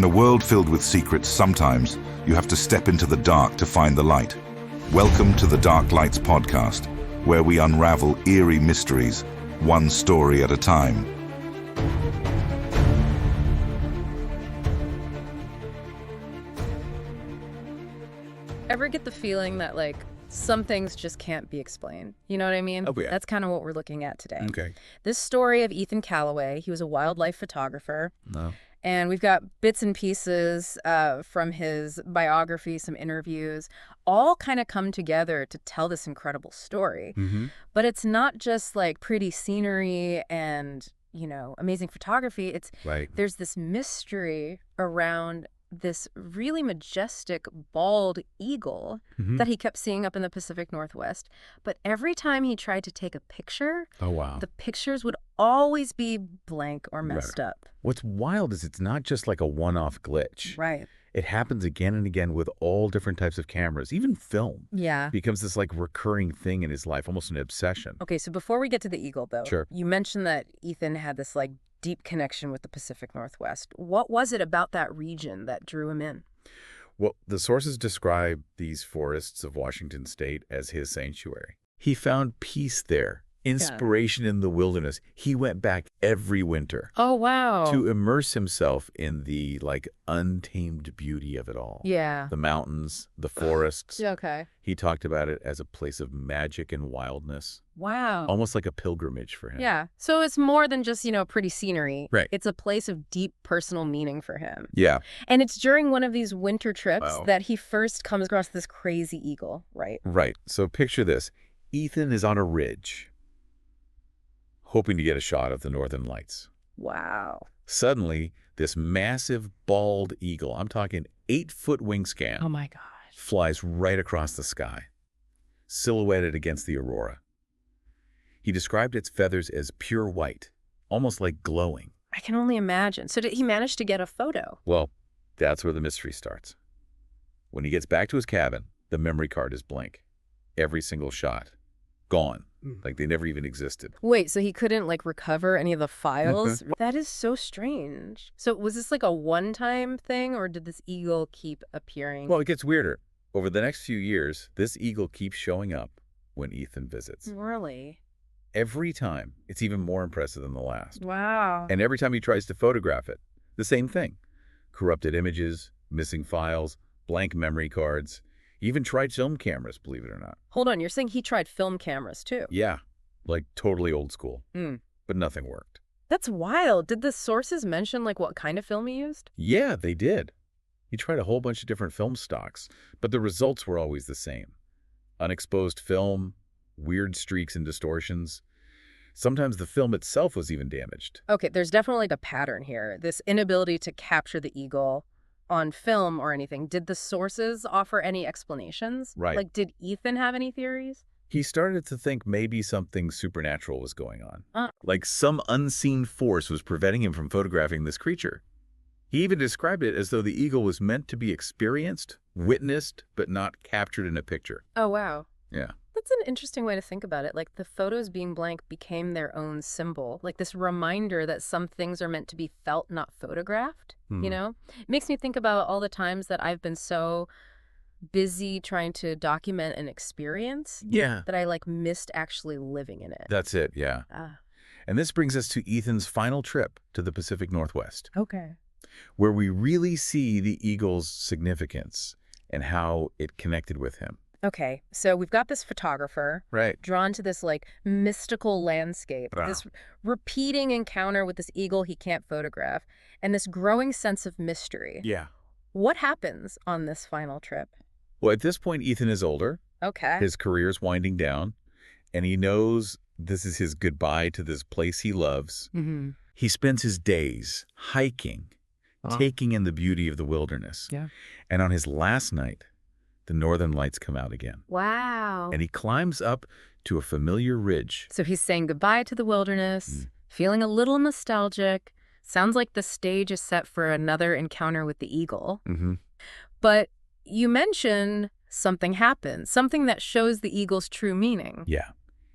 In a world filled with secrets, sometimes you have to step into the dark to find the light. Welcome to the Dark Lights podcast, where we unravel eerie mysteries, one story at a time. Ever get the feeling that, like, some things just can't be explained? You know what I mean? Oh, yeah. That's kind of what we're looking at today. Okay. This story of Ethan Calloway, he was a wildlife photographer. No. And we've got bits and pieces from his biography, some interviews, all kind of come together to tell this incredible story. Mm-hmm. But it's not just like pretty scenery and, you know, amazing photography. It's Right. There's this mystery around this really majestic bald eagle Mm-hmm. that he kept seeing up in the Pacific Northwest. But every time he tried to take a picture, Oh, wow. the pictures would always be blank or messed up. What's wild is it's not just like a one-off glitch. Right. It happens again and again with all different types of cameras, even film. Yeah. Becomes this like recurring thing in his life, almost an obsession. Okay, so before we get to the eagle, though, Sure. you mentioned that Ethan had this like deep connection with the Pacific Northwest. What was it about that region that drew him in? Well, the sources describe these forests of Washington state as his sanctuary. He found peace there, inspiration in the wilderness. He went back every winter Oh, wow. to immerse himself in the like untamed beauty of it all. Yeah. The mountains, the forests. Okay. He talked about it as a place of magic and wildness, Wow. almost like a pilgrimage for him. Yeah. So it's more than just, you know, pretty scenery. Right. It's a place of deep personal meaning for him. Yeah. And it's during one of these winter trips Wow. that he first comes across this crazy eagle, right? Right. So picture this. Ethan is on a ridge, hoping to get a shot of the northern lights. Wow. Suddenly, this massive bald eagle, I'm talking 8-foot wingspan, Oh, my gosh. flies right across the sky, silhouetted against the aurora. He described its feathers as pure white, almost like glowing. I can only imagine. So did he manage to get a photo? Well, that's where the mystery starts. When he gets back to his cabin, the memory card is blank. Every single shot. Gone. Like they never even existed. Wait, so he couldn't, like, recover any of the files? That is so strange. So was this, like, a one-time thing, or did this eagle keep appearing? Well, it gets weirder. Over the next few years, this eagle keeps showing up when Ethan visits. Really? Every time, it's even more impressive than the last. Wow. And every time he tries to photograph it, the same thing. Corrupted images, missing files, blank memory cards. He even tried film cameras, believe it or not. Hold on, you're saying he tried film cameras, too? Yeah, like totally old school. Mm. But nothing worked. That's wild. Did the sources mention, like, what kind of film he used? Yeah, they did. He tried a whole bunch of different film stocks, but the results were always the same. Unexposed film, weird streaks and distortions. Sometimes the film itself was even damaged. Okay, there's definitely like a pattern here. This inability to capture the eagle on film or anything. Did the sources offer any explanations? Right. Like, did Ethan have any theories? He started to think maybe something supernatural was going on. Uh. Like some unseen force was preventing him from photographing this creature. He even described it as though the eagle was meant to be experienced, witnessed, but not captured in a picture. Oh, wow. Yeah. That's an interesting way to think about it. Like, the photos being blank became their own symbol. Like this reminder that some things are meant to be felt, not photographed, you know? It makes me think about all the times that I've been so busy trying to document an experience Yeah. that I, like, missed actually living in it. That's it, yeah. Ah, And this brings us to Ethan's final trip to the Pacific Northwest, okay. where we really see the eagle's significance and how it connected with him. Okay, so we've got this photographer Right. drawn to this, like, mystical landscape, Wow. this repeating encounter with this eagle he can't photograph, and this growing sense of mystery. Yeah. What happens on this final trip? Well, at this point, Ethan is older. Okay. His career's winding down, and he knows this is his goodbye to this place he loves. Mm-hmm. He spends his days hiking, taking in the beauty of the wilderness. Yeah. And on his last night, the northern lights come out again. Wow. And he climbs up to a familiar ridge. So he's saying goodbye to the wilderness, feeling a little nostalgic. Sounds like the stage is set for another encounter with the eagle. Mm-hmm. But you mention something happens, something that shows the eagle's true meaning. Yeah.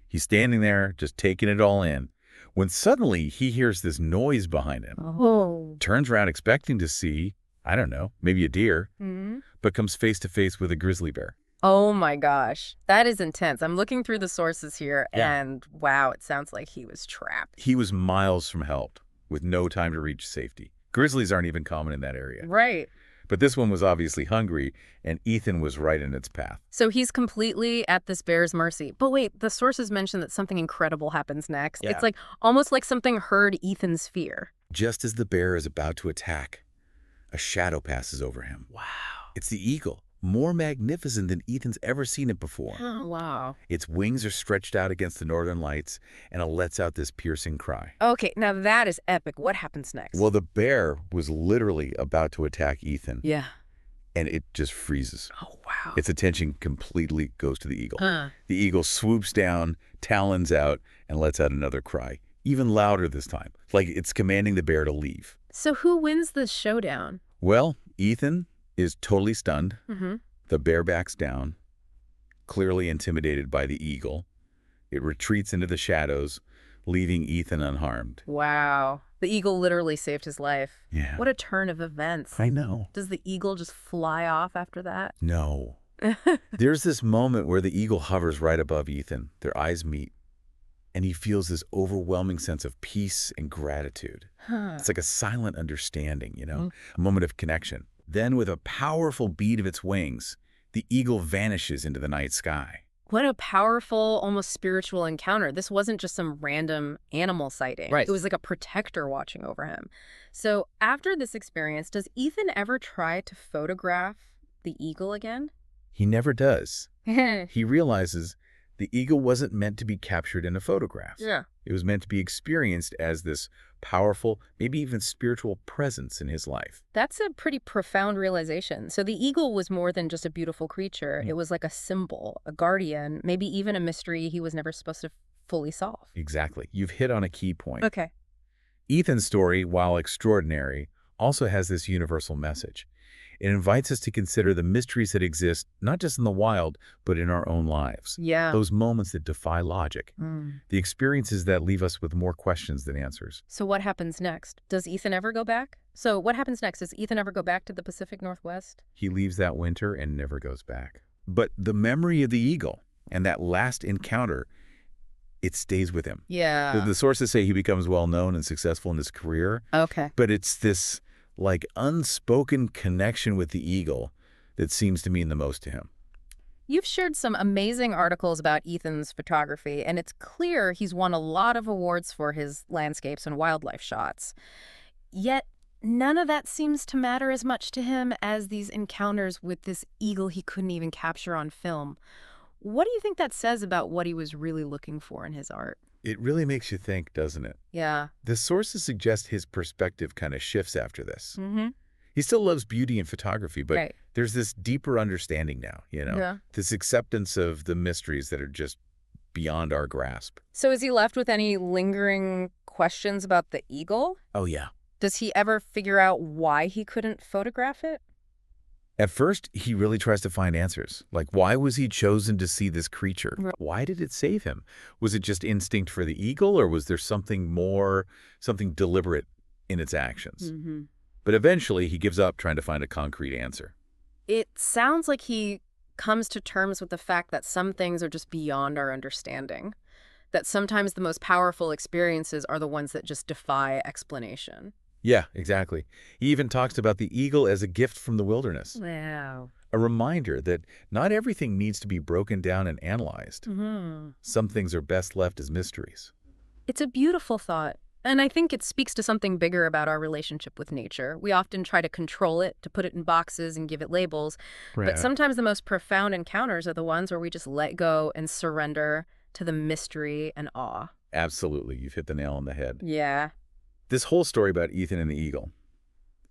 He's standing there, just taking it all in, when suddenly he hears this noise behind him. Oh. Turns around expecting to see I don't know, maybe a deer, Hmm. but comes face to face with a grizzly bear. Oh my gosh, that is intense. I'm looking through the sources here, Yeah. and wow, it sounds like he was trapped. He was miles from help, with no time to reach safety. Grizzlies aren't even common in that area. Right. But this one was obviously hungry, and Ethan was right in its path. So he's completely at this bear's mercy. But wait, the sources mention that something incredible happens next. Yeah. It's like almost like something heard Ethan's fear. Just as the bear is about to attack, a shadow passes over him. Wow. It's the eagle, more magnificent than Ethan's ever seen it before. Oh, wow. Its wings are stretched out against the northern lights, and it lets out this piercing cry. Okay, now that is epic. What happens next? Well, the bear was literally about to attack Ethan, yeah. and it just freezes. Oh, wow. Its attention completely goes to the eagle. Huh. The eagle swoops down, talons out, and lets out another cry, even louder this time, like it's commanding the bear to leave. So who wins this showdown? Well, Ethan is totally stunned. Mm-hmm. The bear backs down, clearly intimidated by the eagle. It retreats into the shadows, leaving Ethan unharmed. Wow. The eagle literally saved his life. Yeah. What a turn of events. I know. Does the eagle just fly off after that? No. There's this moment where the eagle hovers right above Ethan. Their eyes meet, and he feels this overwhelming sense of peace and gratitude. Huh. It's like a silent understanding, a moment of connection. Then, with a powerful beat of its wings, the eagle vanishes into the night sky. What a powerful, almost spiritual encounter. This wasn't just some random animal sighting. Right. It was like a protector watching over him. So after this experience, does Ethan ever try to photograph the eagle again? He never does. Yeah. He realizes the eagle wasn't meant to be captured in a photograph. It was meant to be experienced as this powerful, maybe even spiritual presence in his life. That's a pretty profound realization. So the eagle was more than just a beautiful creature. It was like a symbol, a guardian, maybe even a mystery he was never supposed to fully solve. Exactly. You've hit on a key point. Okay. Ethan's story, while extraordinary, also has this universal message. It invites us to consider the mysteries that exist, not just in the wild, but in our own lives. Yeah. Those moments that defy logic. Mm. The experiences that leave us with more questions than answers. So what happens next? Does Ethan ever go back? So what happens next? Does Ethan ever go back to the Pacific Northwest? He leaves that winter and never goes back. But the memory of the eagle and that last encounter, it stays with him. Yeah. The sources say he becomes well-known and successful in his career, Okay. but it's this unspoken connection with the eagle that seems to mean the most to him. You've shared some amazing articles about Ethan's photography, and it's clear he's won a lot of awards for his landscapes and wildlife shots. Yet, none of that seems to matter as much to him as these encounters with this eagle he couldn't even capture on film. What do you think that says about what he was really looking for in his art? It really makes you think, doesn't it? Yeah. The sources suggest his perspective kind of shifts after this. Mm-hmm. He still loves beauty and photography, but Right. there's this deeper understanding now, Yeah. this acceptance of the mysteries that are just beyond our grasp. So is he left with any lingering questions about the eagle? Oh, yeah. Does he ever figure out why he couldn't photograph it? At first, he really tries to find answers. Like, why was he chosen to see this creature? Right. Why did it save him? Was it just instinct for the eagle, or was there something more, something deliberate in its actions? Mm-hmm. But eventually, he gives up trying to find a concrete answer. It sounds like he comes to terms with the fact that some things are just beyond our understanding. That sometimes the most powerful experiences are the ones that just defy explanation. Yeah, exactly. He even talks about the eagle as a gift from the wilderness. Wow. A reminder that not everything needs to be broken down and analyzed. Mm-hmm. Some things are best left as mysteries. It's a beautiful thought. And I think it speaks to something bigger about our relationship with nature. We often try to control it, to put it in boxes and give it labels. But sometimes the most profound encounters are the ones where we just let go and surrender to the mystery and awe. Absolutely. You've hit the nail on the head. Yeah. This whole story about Ethan and the eagle,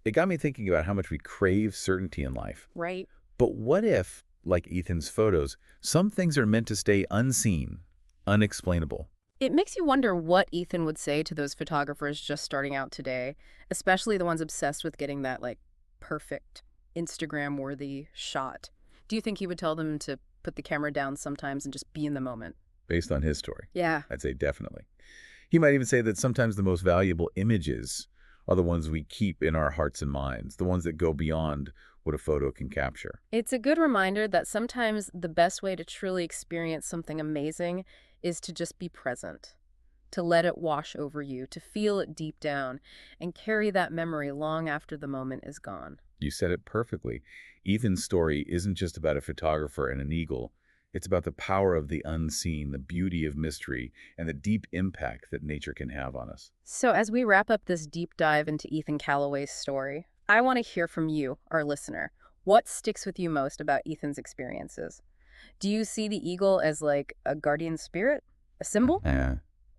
it got me thinking about how much we crave certainty in life. Right. But what if, like Ethan's photos, some things are meant to stay unseen, unexplainable? It makes you wonder what Ethan would say to those photographers just starting out today, especially the ones obsessed with getting that, perfect Instagram-worthy shot. Do you think he would tell them to put the camera down sometimes and just be in the moment? Based on his story, Yeah. I'd say definitely. He might even say that sometimes the most valuable images are the ones we keep in our hearts and minds, the ones that go beyond what a photo can capture. It's a good reminder that sometimes the best way to truly experience something amazing is to just be present, to let it wash over you, to feel it deep down, and carry that memory long after the moment is gone. You said it perfectly. Ethan's story isn't just about a photographer and an eagle. It's about the power of the unseen, the beauty of mystery, and the deep impact that nature can have on us. So as we wrap up this deep dive into Ethan Calloway's story, I want to hear from you, our listener. What sticks with you most about Ethan's experiences? Do you see the eagle as like a guardian spirit, a symbol? Yeah.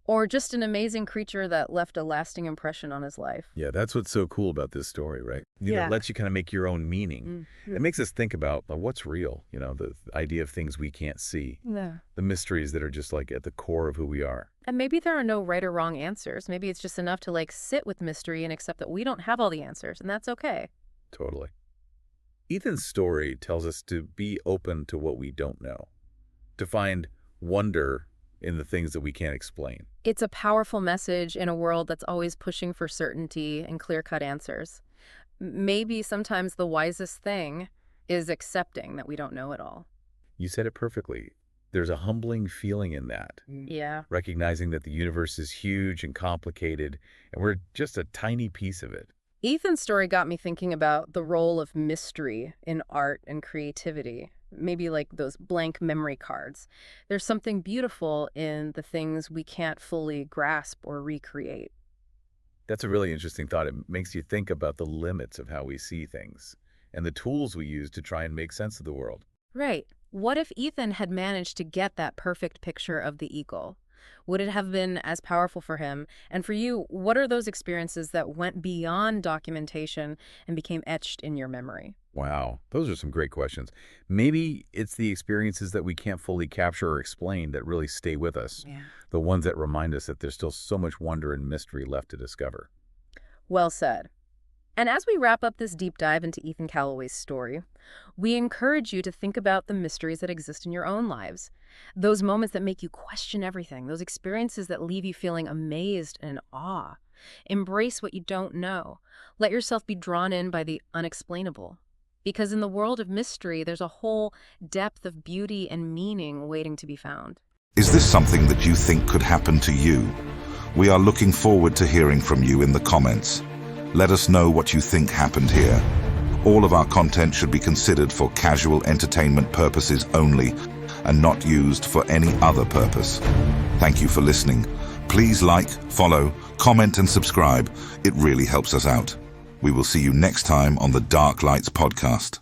Or just an amazing creature that left a lasting impression on his life? Yeah, that's what's so cool about this story, right? Yeah. It lets you kind of make your own meaning. It makes us think about what's real, the idea of things we can't see, Yeah. the mysteries that are just like at the core of who we are. And maybe there are no right or wrong answers. Maybe it's just enough to sit with mystery and accept that we don't have all the answers, and that's okay. Totally. Ethan's story tells us to be open to what we don't know, to find wonder in the things that we can't explain. It's a powerful message in a world that's always pushing for certainty and clear-cut answers. Maybe sometimes the wisest thing is accepting that we don't know it all. You said it perfectly. There's a humbling feeling in that. Yeah. Recognizing that the universe is huge and complicated, and we're just a tiny piece of it. Ethan's story got me thinking about the role of mystery in art and creativity. Maybe like those blank memory cards. There's something beautiful in the things we can't fully grasp or recreate. That's a really interesting thought. It makes you think about the limits of how we see things and the tools we use to try and make sense of the world. Right. What if Ethan had managed to get that perfect picture of the eagle? Would it have been as powerful for him? And for you, what are those experiences that went beyond documentation and became etched in your memory? Wow, those are some great questions. Maybe it's the experiences that we can't fully capture or explain that really stay with us. Yeah. The ones that remind us that there's still so much wonder and mystery left to discover. Well said. And as we wrap up this deep dive into Ethan Calloway's story, we encourage you to think about the mysteries that exist in your own lives. Those moments that make you question everything, those experiences that leave you feeling amazed and in awe. Embrace what you don't know. Let yourself be drawn in by the unexplainable. Because in the world of mystery, there's a whole depth of beauty and meaning waiting to be found. Is this something that you think could happen to you? We are looking forward to hearing from you in the comments. Let us know what you think happened here. All of our content should be considered for casual entertainment purposes only and not used for any other purpose. Thank you for listening. Please like, follow, comment and subscribe. It really helps us out. We will see you next time on the Dark Lights podcast.